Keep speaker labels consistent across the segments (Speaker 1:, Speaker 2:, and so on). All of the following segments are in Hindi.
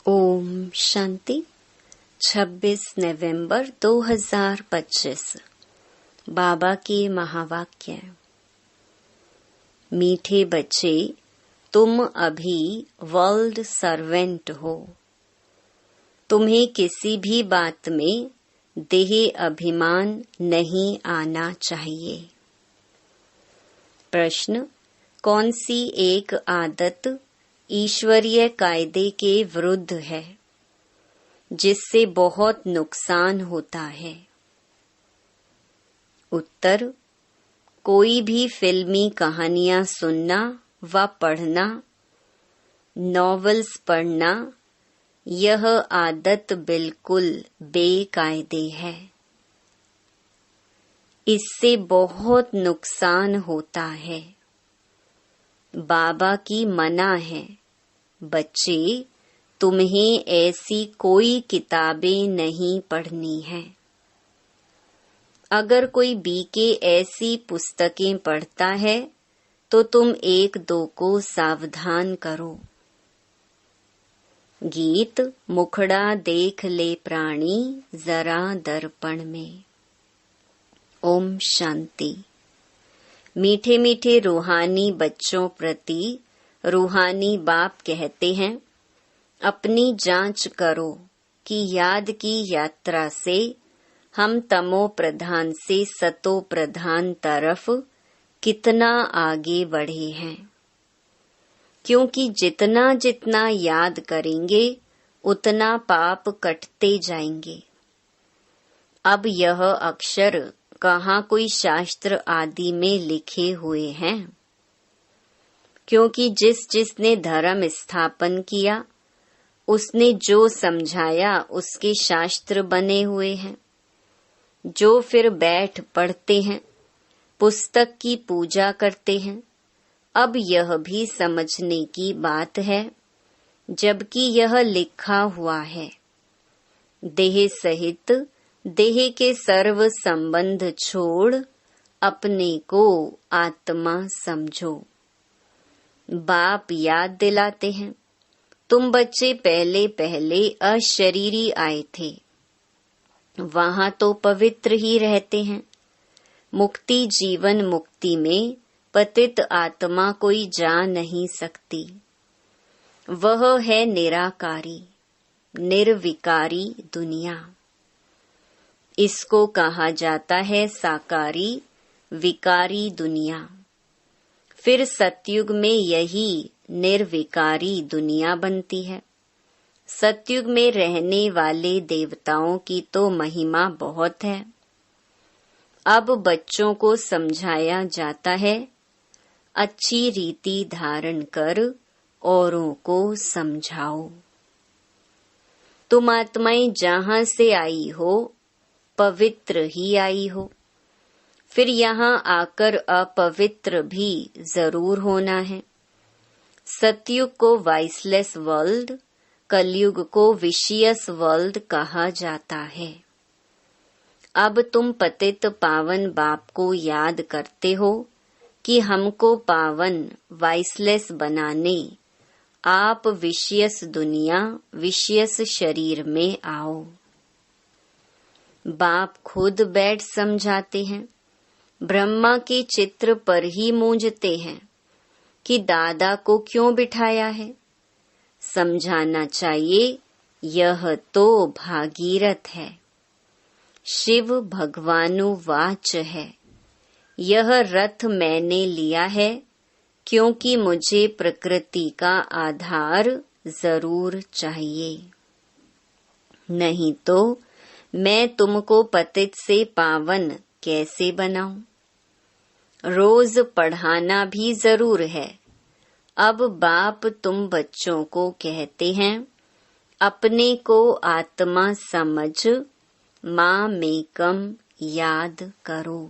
Speaker 1: ओम शांति। 26 नवंबर 2025। बाबा के महावाक्य। मीठे बच्चे, तुम अभी वर्ल्ड सर्वेंट हो। तुम्हें किसी भी बात में देह अभिमान नहीं आना चाहिए। प्रश्न: कौन सी एक आदत ईश्वरीय कायदे के विरुद्ध है, जिससे बहुत नुकसान होता है? उत्तर: कोई भी फिल्मी कहानियां सुनना व पढ़ना, नॉवेल्स पढ़ना, यह आदत बिल्कुल बेकायदे है। इससे बहुत नुकसान होता है। बाबा की मना है, बच्चे, तुम्हें ऐसी कोई किताबें नहीं पढ़नी है। अगर कोई बीके ऐसी पुस्तकें पढ़ता है तो तुम एक दो को सावधान करो। गीत: मुखड़ा देख ले प्राणी जरा दर्पण में। ओम शांति। मीठे मीठे रूहानी बच्चों प्रति रूहानी बाप कहते हैं, अपनी जांच करो कि याद की यात्रा से हम तमो प्रधान से सतो प्रधान तरफ कितना आगे बढ़े हैं। क्योंकि जितना जितना याद करेंगे उतना पाप कटते जाएंगे। अब यह अक्षर कहाँ कोई शास्त्र आदि में लिखे हुए हैं? क्योंकि जिसने धर्म स्थापन किया, उसने जो समझाया उसके शास्त्र बने हुए हैं, जो फिर बैठ पढ़ते हैं, पुस्तक की पूजा करते हैं। अब यह भी समझने की बात है, जबकि यह लिखा हुआ है, देह सहित देह के सर्व संबंध छोड़ अपने को आत्मा समझो। बाप याद दिलाते हैं, तुम बच्चे पहले पहले अशरीरी आए थे, वहां तो पवित्र ही रहते हैं। मुक्ति जीवन मुक्ति में पतित आत्मा कोई जा नहीं सकती। वह है निराकारी निर्विकारी दुनिया। इसको कहा जाता है साकारी विकारी दुनिया। फिर सतयुग में यही निर्विकारी दुनिया बनती है। सतयुग में रहने वाले देवताओं की तो महिमा बहुत है। अब बच्चों को समझाया जाता है, अच्छी रीति धारण कर औरों को समझाओ। तुम आत्माएं जहां से आई हो, पवित्र ही आई हो। फिर यहाँ आकर अपवित्र भी जरूर होना है। सतयुग को वाइसलेस वर्ल्ड, कलयुग को विशियस वर्ल्ड कहा जाता है। अब तुम पतित पावन बाप को याद करते हो कि हमको पावन वाइसलेस बनाने आप विशियस दुनिया विशियस शरीर में आओ। बाप खुद बैठ समझाते हैं। ब्रह्मा के चित्र पर ही मूंझते हैं कि दादा को क्यों बिठाया है। समझाना चाहिए, यह तो भागीरथ है, शिव भगवानुवाच है। यह रथ मैंने लिया है क्योंकि मुझे प्रकृति का आधार जरूर चाहिए, नहीं तो मैं तुमको पतित से पावन कैसे बनाऊं। रोज पढ़ाना भी जरूर है। अब बाप तुम बच्चों को कहते हैं, अपने को आत्मा समझ माँ मेकम याद करो।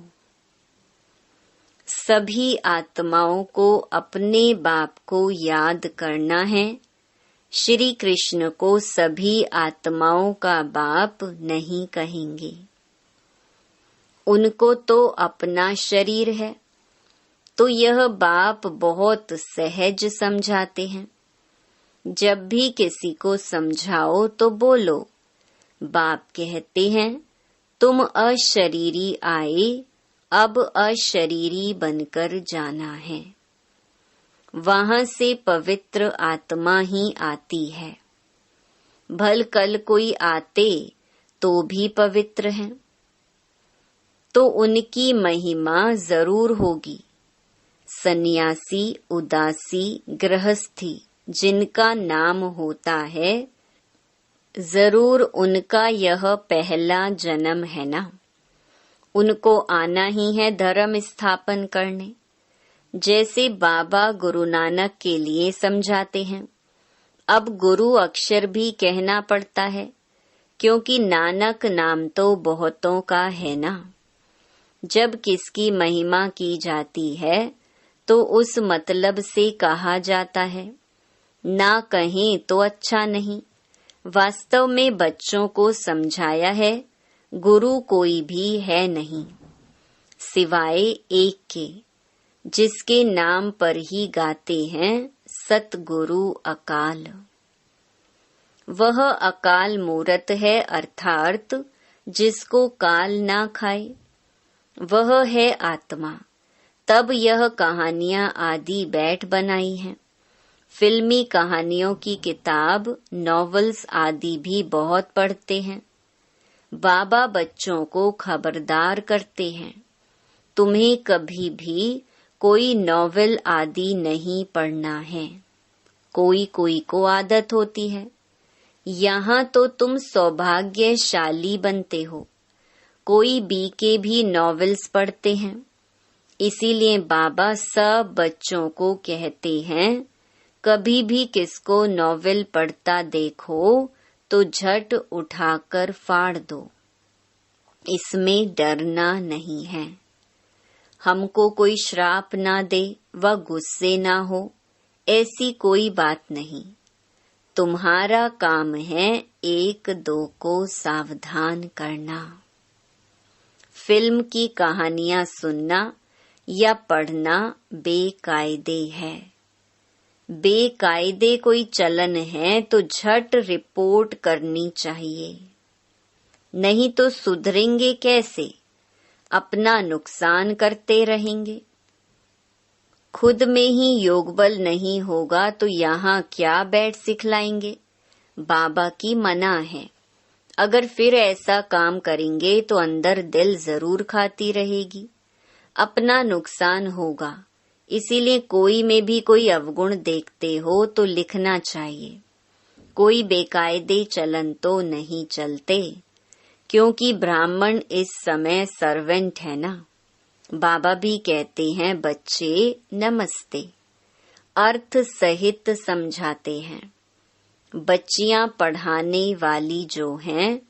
Speaker 1: सभी आत्माओं को अपने बाप को याद करना है। श्री कृष्ण को सभी आत्माओं का बाप नहीं कहेंगे। उनको तो अपना शरीर है, तो यह बाप बहुत सहज समझाते हैं। जब भी किसी को समझाओ तो बोलो, बाप कहते हैं तुम अशरीरी आए, अब अशरीरी बनकर जाना है। वहां से पवित्र आत्मा ही आती है। भल कल कोई आते तो भी पवित्र हैं, तो उनकी महिमा जरूर होगी। सन्यासी, उदासी, गृहस्थी जिनका नाम होता है, जरूर उनका यह पहला जन्म है ना। उनको आना ही है धर्म स्थापन करने। जैसे बाबा गुरु नानक के लिए समझाते हैं। अब गुरु अक्षर भी कहना पड़ता है, क्योंकि नानक नाम तो बहुतों का है ना। जब किसकी महिमा की जाती है तो उस मतलब से कहा जाता है, ना कहें तो अच्छा नहीं। वास्तव में बच्चों को समझाया है, गुरु कोई भी है नहीं सिवाय एक के, जिसके नाम पर ही गाते हैं सतगुरु अकाल। वह अकाल मूरत है, अर्थात जिसको काल ना खाए, वह है आत्मा। तब यह कहानियां आदि बैठ बनाई हैं। फिल्मी कहानियों की किताब, नॉवेल्स आदि भी बहुत पढ़ते हैं। बाबा बच्चों को खबरदार करते हैं, तुम्हें कभी भी कोई नॉवेल आदि नहीं पढ़ना है। कोई कोई को आदत होती है। यहाँ तो तुम सौभाग्यशाली बनते हो। कोई बीके भी नॉवेल्स पढ़ते हैं। इसीलिए बाबा सब बच्चों को कहते हैं, कभी भी किसको नॉवेल पढ़ता देखो तो झट उठाकर फाड़ दो। इसमें डरना नहीं है। हमको कोई श्राप ना दे व गुस्से ना हो, ऐसी कोई बात नहीं। तुम्हारा काम है एक दो को सावधान करना। फिल्म की कहानियां सुनना या पढ़ना बेकायदे है। बेकायदे कोई चलन है तो झट रिपोर्ट करनी चाहिए, नहीं तो सुधरेंगे कैसे? अपना नुकसान करते रहेंगे। खुद में ही योग बल नहीं होगा तो यहाँ क्या बैठ सिखलाएंगे? बाबा की मना है। अगर फिर ऐसा काम करेंगे तो अंदर दिल जरूर खाती रहेगी, अपना नुकसान होगा। इसीलिए कोई में भी कोई अवगुण देखते हो तो लिखना चाहिए। कोई बेकायदे चलन तो नहीं चलते, क्योंकि ब्राह्मण इस समय सर्वेंट है ना। बाबा भी कहते हैं, बच्चे नमस्ते, अर्थ सहित समझाते हैं। बच्चियां पढ़ाने वाली जो हैं,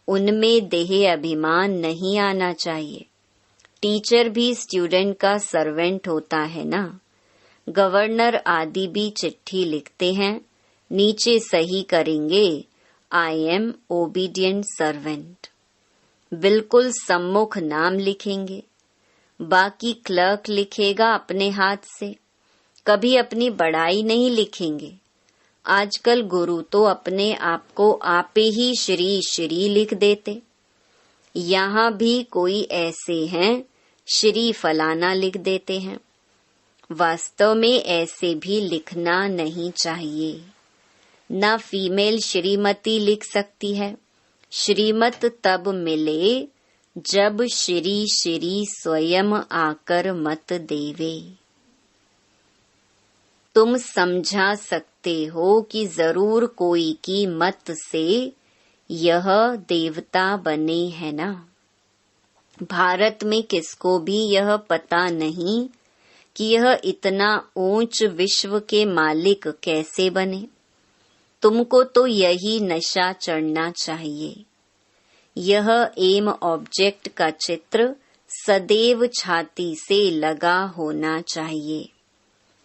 Speaker 1: उनमें देह अभिमान नहीं आना चाहिए। टीचर भी स्टूडेंट का सर्वेंट होता है ना। गवर्नर आदि भी चिट्ठी लिखते हैं, नीचे सही करेंगे, आई एम ओबीडियंट सर्वेंट। बिल्कुल सम्मुख नाम लिखेंगे। बाकी क्लर्क लिखेगा अपने हाथ से, कभी अपनी बड़ाई नहीं लिखेंगे। आजकल गुरु तो अपने आप को आपे ही श्री श्री लिख देते। यहाँ भी कोई ऐसे हैं, श्री फलाना लिख देते हैं। वास्तव में ऐसे भी लिखना नहीं चाहिए। ना फीमेल श्रीमती लिख सकती है। श्रीमत तब मिले जब श्री श्री स्वयं आकर मत देवे। तुम समझा सकते हो कि जरूर कोई की मत से यह देवता बने है ना। भारत में किसको भी यह पता नहीं कि यह इतना ऊंच विश्व के मालिक कैसे बने। तुमको तो यही नशा चढ़ना चाहिए। यह एम ऑब्जेक्ट का चित्र सदैव छाती से लगा होना चाहिए।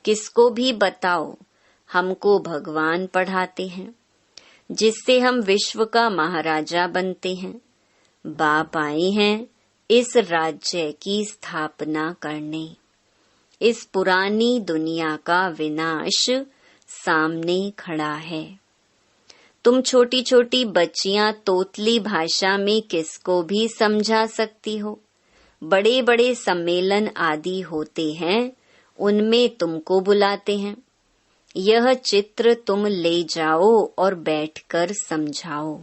Speaker 1: किसको भी बताओ, हमको भगवान पढ़ाते हैं, जिससे हम विश्व का महाराजा बनते हैं। बाप आए हैं इस राज्य की स्थापना करने। इस पुरानी दुनिया का विनाश सामने खड़ा है। तुम छोटी छोटी बच्चियां तोतली भाषा में किसको भी समझा सकती हो। बड़े बड़े सम्मेलन आदि होते हैं, उनमें तुमको बुलाते हैं। यह चित्र तुम ले जाओ और बैठकर समझाओ।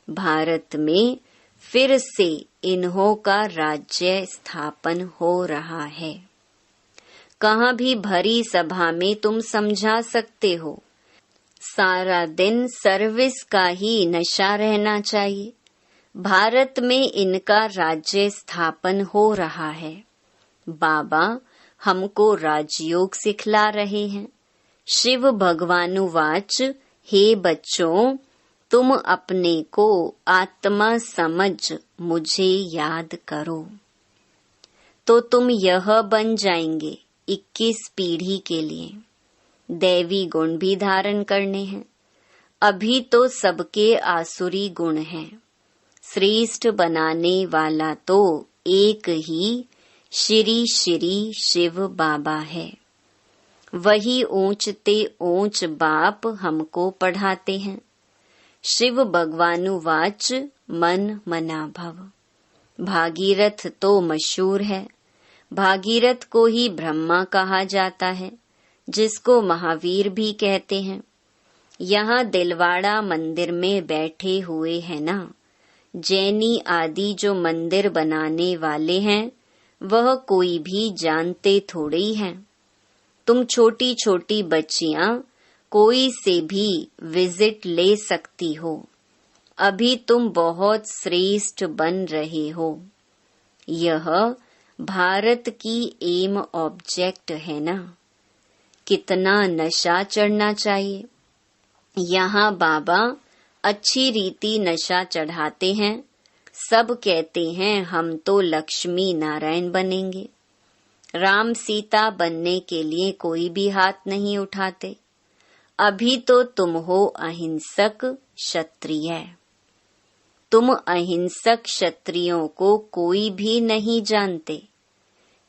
Speaker 1: भारत में फिर से इन्हों का राज्य स्थापन हो रहा है। कहाँ भी भरी सभा में तुम समझा सकते हो। सारा दिन सर्विस का ही नशा रहना चाहिए। भारत में इनका राज्य स्थापन हो रहा है। बाबा हमको राजयोग सिखला रहे हैं। शिव भगवानुवाच, हे बच्चों, तुम अपने को आत्मा समझ मुझे याद करो, तो तुम यह बन जाएंगे 21 पीढ़ी के लिए। दैवी गुण भी धारण करने हैं। अभी तो सबके आसुरी गुण हैं। श्रेष्ठ बनाने वाला तो एक ही श्री श्री शिव बाबा है। वही ऊंचते ऊंच बाप हमको पढ़ाते हैं। शिव भगवानुवाच, मन मना भव। भागीरथ तो मशहूर है। भागीरथ को ही ब्रह्मा कहा जाता है, जिसको महावीर भी कहते हैं। यहाँ दिलवाड़ा मंदिर में बैठे हुए हैं ना, जैनी आदि जो मंदिर बनाने वाले हैं, वह कोई भी जानते थोड़े ही हैं। तुम छोटी छोटी बच्चियां कोई से भी विजिट ले सकती हो। अभी तुम बहुत श्रेष्ठ बन रहे हो। यह भारत की एम ऑब्जेक्ट है ना। कितना नशा चढ़ना चाहिए। यहाँ बाबा अच्छी रीति नशा चढ़ाते हैं। सब कहते हैं हम तो लक्ष्मी नारायण बनेंगे। राम सीता बनने के लिए कोई भी हाथ नहीं उठाते। अभी तो तुम हो अहिंसक क्षत्रिय। तुम अहिंसक क्षत्रियों को कोई भी नहीं जानते।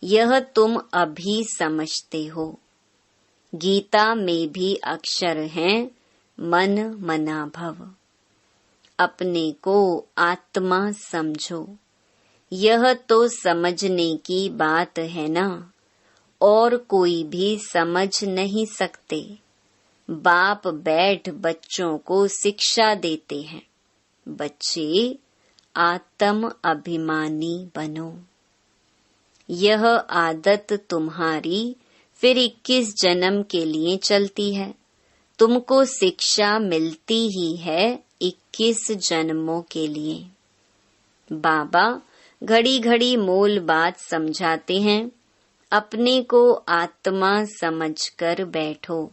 Speaker 1: यह तुम अभी समझते हो। गीता में भी अक्षर हैं, मन मना भव। अपने को आत्मा समझो। यह तो समझने की बात है ना, और कोई भी समझ नहीं सकते। बाप बैठ बच्चों को शिक्षा देते हैं। बच्चे आत्म अभिमानी बनो। यह आदत तुम्हारी फिर 21 जन्म के लिए चलती है। तुमको शिक्षा मिलती ही है 21 जन्मों के लिए। बाबा घड़ी घड़ी मूल बात समझाते हैं। अपने को आत्मा समझकर बैठो।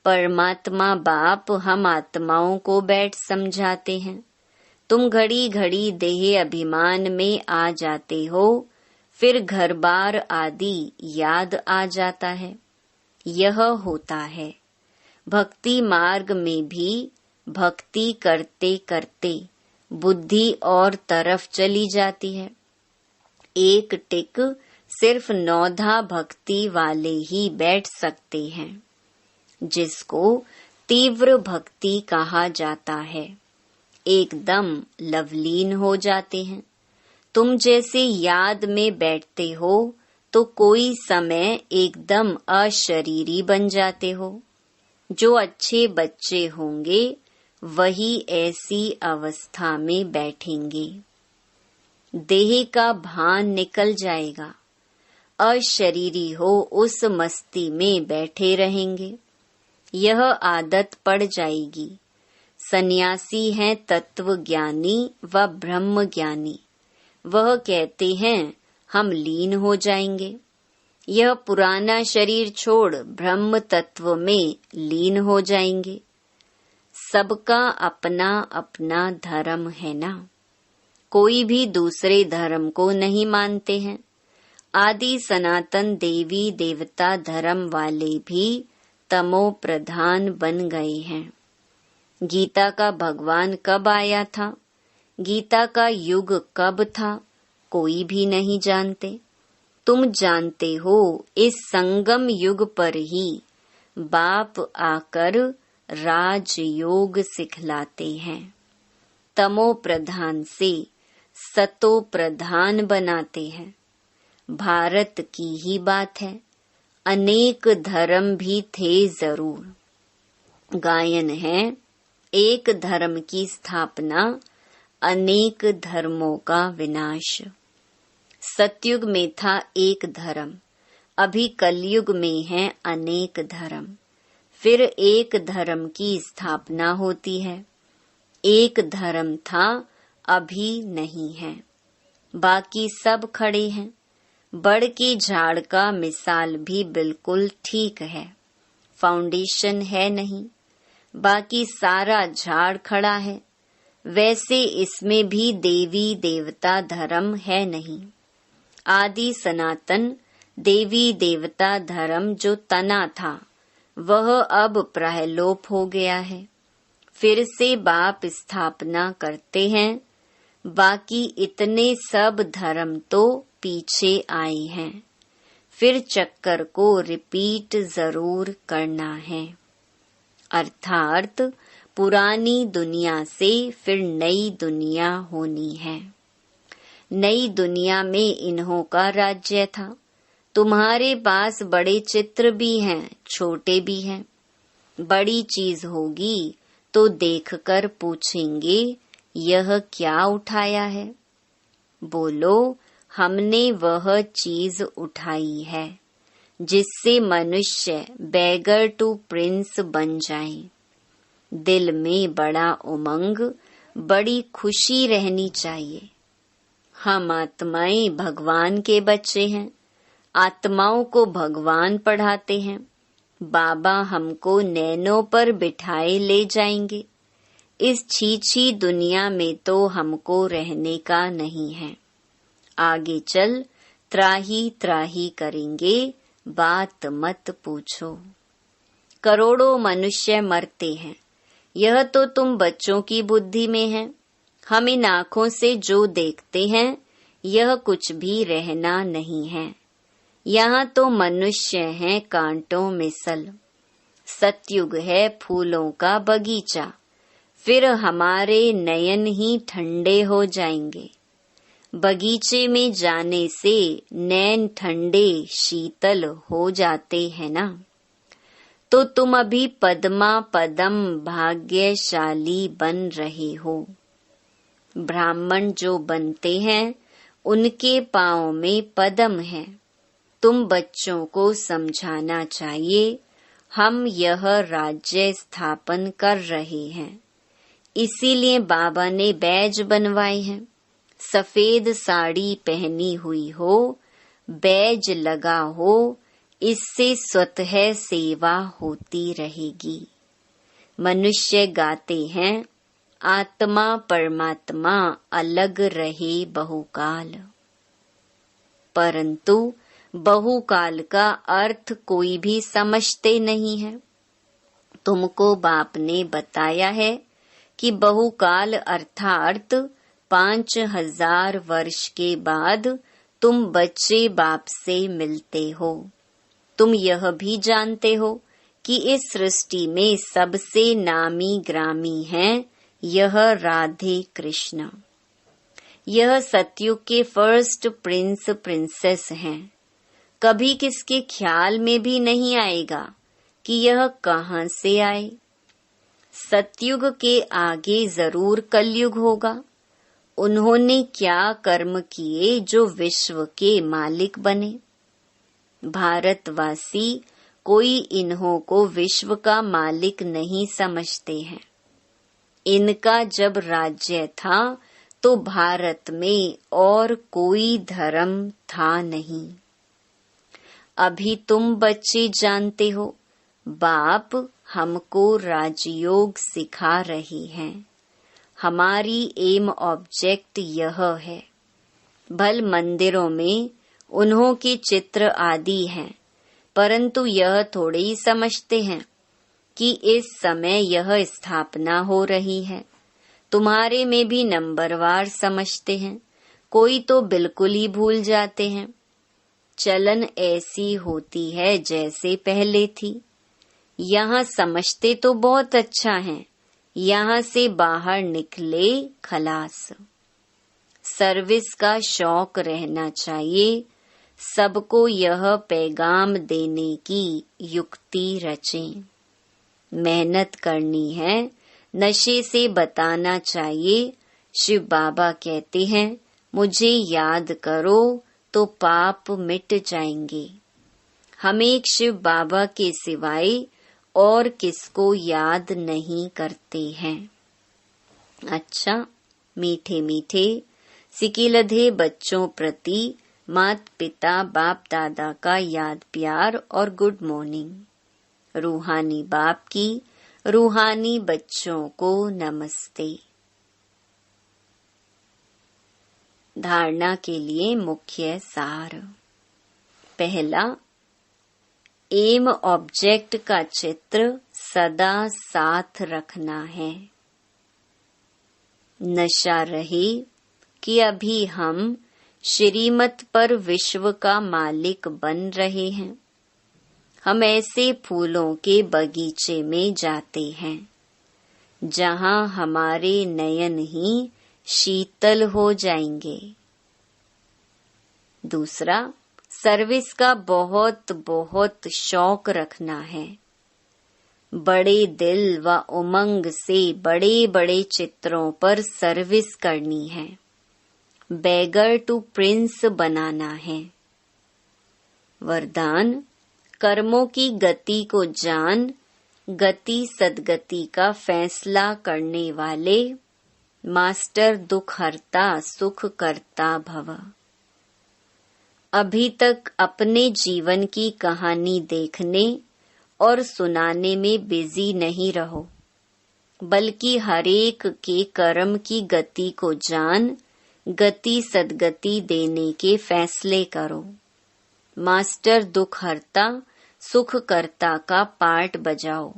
Speaker 1: परमात्मा बाप हम आत्माओं को बैठ समझाते हैं। तुम घड़ी घड़ी देह अभिमान में आ जाते हो, फिर घर बार आदि याद आ जाता है। यह होता है। भक्ति मार्ग में भी भक्ति करते करते बुद्धि और तरफ चली जाती है। एक टिक सिर्फ 9 भक्ति वाले ही बैठ सकते हैं, जिसको तीव्र भक्ति कहा जाता है। एकदम लवलीन हो जाते हैं। तुम जैसे याद में बैठते हो तो कोई समय एकदम अशरीरी बन जाते हो। जो अच्छे बच्चे होंगे वही ऐसी अवस्था में बैठेंगे। देह का भान निकल जाएगा। अशरीरी हो उस मस्ती में बैठे रहेंगे। यह आदत पड़ जाएगी। सन्यासी हैं तत्व ज्ञानी व ब्रह्म ज्ञानी। वह कहते हैं हम लीन हो जाएंगे। यह पुराना शरीर छोड़ ब्रह्म तत्व में लीन हो जाएंगे। सबका अपना अपना धर्म है ना। कोई भी दूसरे धर्म को नहीं मानते हैं। आदि सनातन देवी देवता धर्म वाले भी तमो प्रधान बन गए हैं। गीता का भगवान कब आया था? गीता का युग कब था? कोई भी नहीं जानते। तुम जानते हो इस संगम युग पर ही बाप आकर राजयोग सिखलाते हैं। तमो प्रधान से सतो प्रधान बनाते हैं। भारत की ही बात है, अनेक धर्म भी थे जरूर। गायन है, एक धर्म की स्थापना, अनेक धर्मों का विनाश। सतयुग में था एक धर्म, अभी कलयुग में है अनेक धर्म। फिर एक धर्म की स्थापना होती है। एक धर्म था, अभी नहीं है, बाकी सब खड़े हैं। बड़ के झाड़ का मिसाल भी बिल्कुल ठीक है। फाउंडेशन है नहीं, बाकी सारा झाड़ खड़ा है। वैसे इसमें भी देवी देवता धर्म है नहीं। आदि सनातन देवी देवता धर्म जो तना था, वह अब प्रलोप हो गया है। फिर से बाप स्थापना करते हैं। बाकी इतने सब धर्म तो पीछे आए हैं। फिर चक्कर को रिपीट जरूर करना है। अर्थात पुरानी दुनिया से फिर नई दुनिया होनी है। नई दुनिया में इन्हों का राज्य था। तुम्हारे पास बड़े चित्र भी हैं, छोटे भी हैं। बड़ी चीज होगी तो देखकर पूछेंगे, यह क्या उठाया है? बोलो, हमने वह चीज उठाई है जिससे मनुष्य बेगर टू प्रिंस बन जाए। दिल में बड़ा उमंग, बड़ी खुशी रहनी चाहिए। हम आत्माएं भगवान के बच्चे हैं। आत्माओं को भगवान पढ़ाते हैं। बाबा हमको नैनों पर बिठाए ले जाएंगे। इस छीछी दुनिया में तो हमको रहने का नहीं है। आगे चल त्राही त्राही करेंगे, बात मत पूछो। करोड़ों मनुष्य मरते हैं, यह तो तुम बच्चों की बुद्धि में है। हम इन आँखों से जो देखते हैं, यह कुछ भी रहना नहीं है। यहाँ तो मनुष्य हैं कांटों में सल। सतयुग है फूलों का बगीचा। फिर हमारे नयन ही ठंडे हो जाएंगे। बगीचे में जाने से नैन ठंडे शीतल हो जाते हैं ना। तो तुम अभी पद्मा पदम भाग्यशाली बन रहे हो। ब्राह्मण जो बनते हैं, उनके पांव में पद्म है। तुम बच्चों को समझाना चाहिए, हम यह राज्य स्थापन कर रहे हैं। इसीलिए बाबा ने बैज बनवाए हैं। सफेद साड़ी पहनी हुई हो, बैज लगा हो, इससे स्वतः सेवा होती रहेगी। मनुष्य गाते हैं, आत्मा परमात्मा अलग रहे बहुकाल। परंतु बहुकाल का अर्थ कोई भी समझते नहीं है। तुमको बाप ने बताया है कि बहुकाल अर्थात 5000 वर्ष के बाद तुम बच्चे बाप से मिलते हो। तुम यह भी जानते हो कि इस सृष्टि में सबसे नामी ग्रामी हैं यह राधे कृष्ण। यह सतयुग के फर्स्ट प्रिंस प्रिंसेस हैं। कभी किसके ख्याल में भी नहीं आएगा कि यह कहाँ से आए। सतयुग के आगे जरूर कलयुग होगा। उन्होंने क्या कर्म किए जो विश्व के मालिक बने। भारतवासी कोई इन्हों को विश्व का मालिक नहीं समझते हैं। इनका जब राज्य था तो भारत में और कोई धर्म था नहीं। अभी तुम बच्चे जानते हो, बाप हमको राजयोग सिखा रहे हैं। हमारी एम ऑब्जेक्ट यह है। भल मंदिरों में उन्हों के चित्र आदि हैं, परंतु यह थोड़े ही समझते हैं कि इस समय यह स्थापना हो रही है। तुम्हारे में भी नंबरवार समझते हैं, कोई तो बिल्कुल ही भूल जाते हैं। चलन ऐसी होती है जैसे पहले थी। यहाँ समझते तो बहुत अच्छा है, यहाँ से बाहर निकले खलास। सर्विस का शौक रहना चाहिए, सबको यह पैगाम देने की युक्ति रचें। मेहनत करनी है, नशे से बताना चाहिए। शिव बाबा कहते हैं, मुझे याद करो तो पाप मिट जाएंगे। हम एक शिव बाबा के सिवाय और किसको याद नहीं करते हैं। अच्छा, मीठे मीठे सिकिलधे बच्चों प्रति माता पिता बाप दादा का याद प्यार और गुड मॉर्निंग। रूहानी बाप की रूहानी बच्चों को नमस्ते। धारणा के लिए मुख्य सार। पहला, एम ऑब्जेक्ट का चित्र सदा साथ रखना है। नशा रहे कि अभी हम श्रीमत पर विश्व का मालिक बन रहे हैं। हम ऐसे फूलों के बगीचे में जाते हैं जहां हमारे नयन ही शीतल हो जाएंगे। दूसरा, सर्विस का बहुत बहुत शौक रखना है। बड़े दिल व उमंग से बड़े बड़े चित्रों पर सर्विस करनी है। बेगर टू प्रिंस बनाना है। वरदान, कर्मों की गति को जान, गति सदगति का फैसला करने वाले मास्टर दुख हरता सुख करता भव। अभी तक अपने जीवन की कहानी देखने और सुनाने में बिजी नहीं रहो, बल्कि हरेक के कर्म की गति को जान, गति सदगति देने के फैसले करो। मास्टर दुख हरता सुख करता का पार्ट बजाओ।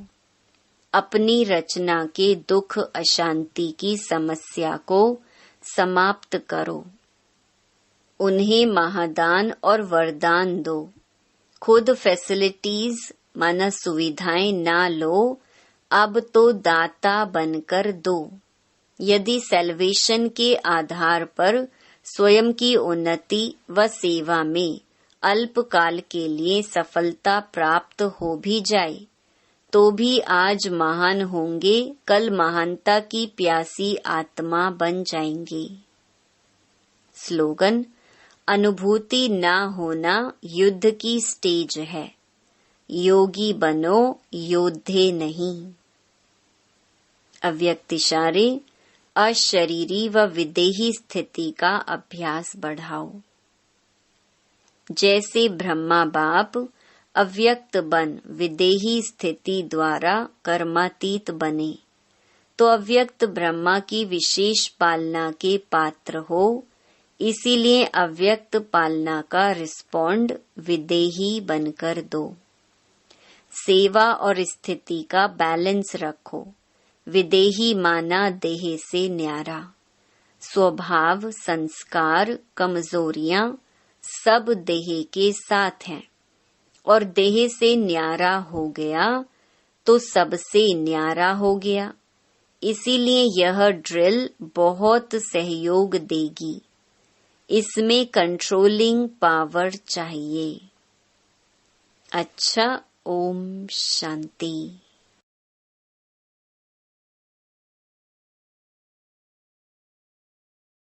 Speaker 1: अपनी रचना के दुख अशांति की समस्या को समाप्त करो। उन्हें महादान और वरदान दो। खुद फैसिलिटीज माना सुविधाएं ना लो, अब तो दाता बनकर दो। यदि सेल्वेशन के आधार पर स्वयं की उन्नति व सेवा में अल्पकाल के लिए सफलता प्राप्त हो भी जाए, तो भी आज महान होंगे, कल महानता की प्यासी आत्मा बन जाएंगे। स्लोगन, अनुभूति ना होना युद्ध की स्टेज है, योगी बनो योद्धे नहीं। अव्यक्त इशारे, अशरीरी व विदेही स्थिति का अभ्यास बढ़ाओ। जैसे ब्रह्मा बाप अव्यक्त बन विदेही स्थिति द्वारा कर्मातीत बने, तो अव्यक्त ब्रह्मा की विशेष पालना के पात्र हो। इसीलिए अव्यक्त पालना का रिस्पॉन्ड विदेही बनकर दो। सेवा और स्थिति का बैलेंस रखो। विदेही माना देह से न्यारा। स्वभाव, संस्कार, कमजोरियां सब देह के साथ हैं, और देह से न्यारा हो गया तो सबसे न्यारा हो गया। इसीलिए यह ड्रिल बहुत सहयोग देगी। इसमें कंट्रोलिंग पावर चाहिए। अच्छा, ओम शांति।